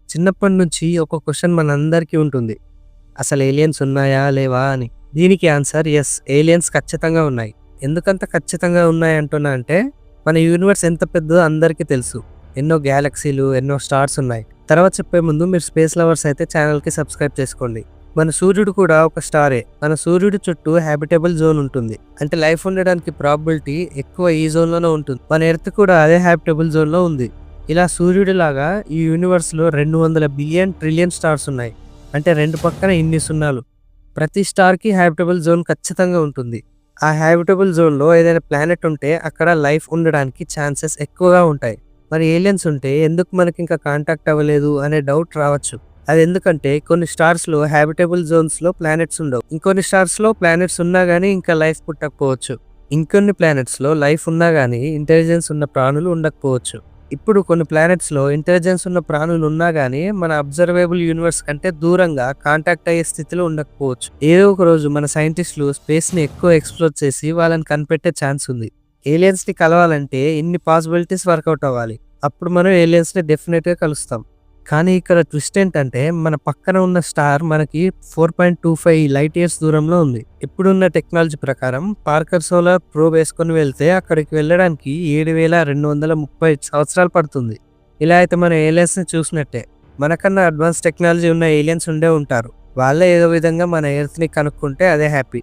చిన్నప్పటి నుంచి ఒక క్వశ్చన్ మనందరికీ ఉంటుంది. అసలు ఏలియన్స్ ఉన్నాయా? లేవా? అని. దీనికి ఆన్సర్ యెస్. ఏలియన్స్ ఖచ్చితంగా ఉన్నాయి. ఎందుకంత ఖచ్చితంగా ఉన్నాయి అంటున్నా అంటే, మన యూనివర్స్ ఎంత పెద్దదో అందరికీ తెలుసు. ఎన్నో గ్యాలక్సీలు, ఎన్నో స్టార్స్ ఉన్నాయి. తర్వాత చెప్పే ముందు మీరు స్పేస్ లవర్స్ అయితే ఛానల్‌కి సబ్స్క్రైబ్ చేసుకోండి. మన సూర్యుడు కూడా ఒక స్టారే. మన సూర్యుడి చుట్టూ హ్యాబిటబుల్ జోన్ ఉంటుంది. అంటే లైఫ్ ఉండడానికి ప్రాబబిలిటీ ఎక్కువ ఈ జోన్‌లోనే ఉంటుంది. మన ఎర్త్ కూడా అదే హ్యాబిటబుల్ జోన్‌లో ఉంది. ఇలా సూర్యుడిలాగా ఈ యూనివర్స్‌లో 200 బిలియన్ ట్రిలియన్ స్టార్స్ ఉన్నాయి. అంటే 2 పక్కన ఇన్ని సున్నాలు. ప్రతి స్టార్‌కి హ్యాబిటబుల్ జోన్ ఖచ్చితంగా ఉంటుంది. ఆ హ్యాబిటబుల్ జోన్‌లో ఏదైనా ప్లానెట్ ఉంటే అక్కడ లైఫ్ ఉండడానికి ఛాన్సెస్ ఎక్కువగా ఉంటాయి. మరి ఏలియన్స్ ఉంటే ఎందుకు మనకింకా కాంటాక్ట్ అవ్వలేదు అనే డౌట్ రావచ్చు. అది ఎందుకంటే కొన్ని స్టార్స్‌లో హ్యాబిటబుల్ జోన్స్‌లో ప్లానెట్స్ ఉండవు. ఇంకొన్ని స్టార్స్‌లో ప్లానెట్స్ ఉన్నా గానీ ఇంకా లైఫ్ పుట్టకపోవచ్చు. ఇంకొన్ని ప్లానెట్స్‌లో లైఫ్ ఉన్నా గానీ ఇంటెలిజెన్స్ ఉన్న ప్రాణులు ఉండకపోవచ్చు. ఇప్పుడు కొన్ని ప్లానెట్స్‌లో ఇంటెలిజెన్స్ ఉన్న ప్రాణులు ఉన్నా గానీ మన అబ్జర్వేబుల్ యూనివర్స్ కంటే దూరంగా కాంటాక్ట్ అయ్యే స్థితిలో ఉండకపోవచ్చు. ఏదో ఒక రోజు మన సైంటిస్టులు స్పేస్‌ని ఎక్కువ ఎక్స్‌ప్లోర్ చేసి వాళ్ళని కనిపెట్టే ఛాన్స్ ఉంది. ఏలియన్స్‌ని కలవాలంటే ఇన్ని పాసిబిలిటీస్ వర్కౌట్ అవ్వాలి. అప్పుడు మనం ఏలియన్స్‌ని డెఫినెట్‌గా కలుస్తాం. కానీ ఇక్కడ ట్విస్ట్ ఏంటంటే మన పక్కన ఉన్న స్టార్ మనకి 4.25 లైట్ ఇయర్స్ దూరంలో ఉంది. ఇప్పుడున్న టెక్నాలజీ ప్రకారం పార్కర్ సోలార్ ప్రోబ్ వేసుకొని వెళ్తే అక్కడికి వెళ్ళడానికి 7230 సంవత్సరాలు పడుతుంది. ఇలా అయితే మనం ఏలియన్స్‌ని చూసినట్టే. మనకన్నా అడ్వాన్స్ టెక్నాలజీ ఉన్న ఏలియన్స్ ఉండే ఉంటారు. వాళ్ళే ఏదో విధంగా మన ఎర్త్‌ని కనుక్కుంటే అదే హ్యాపీ.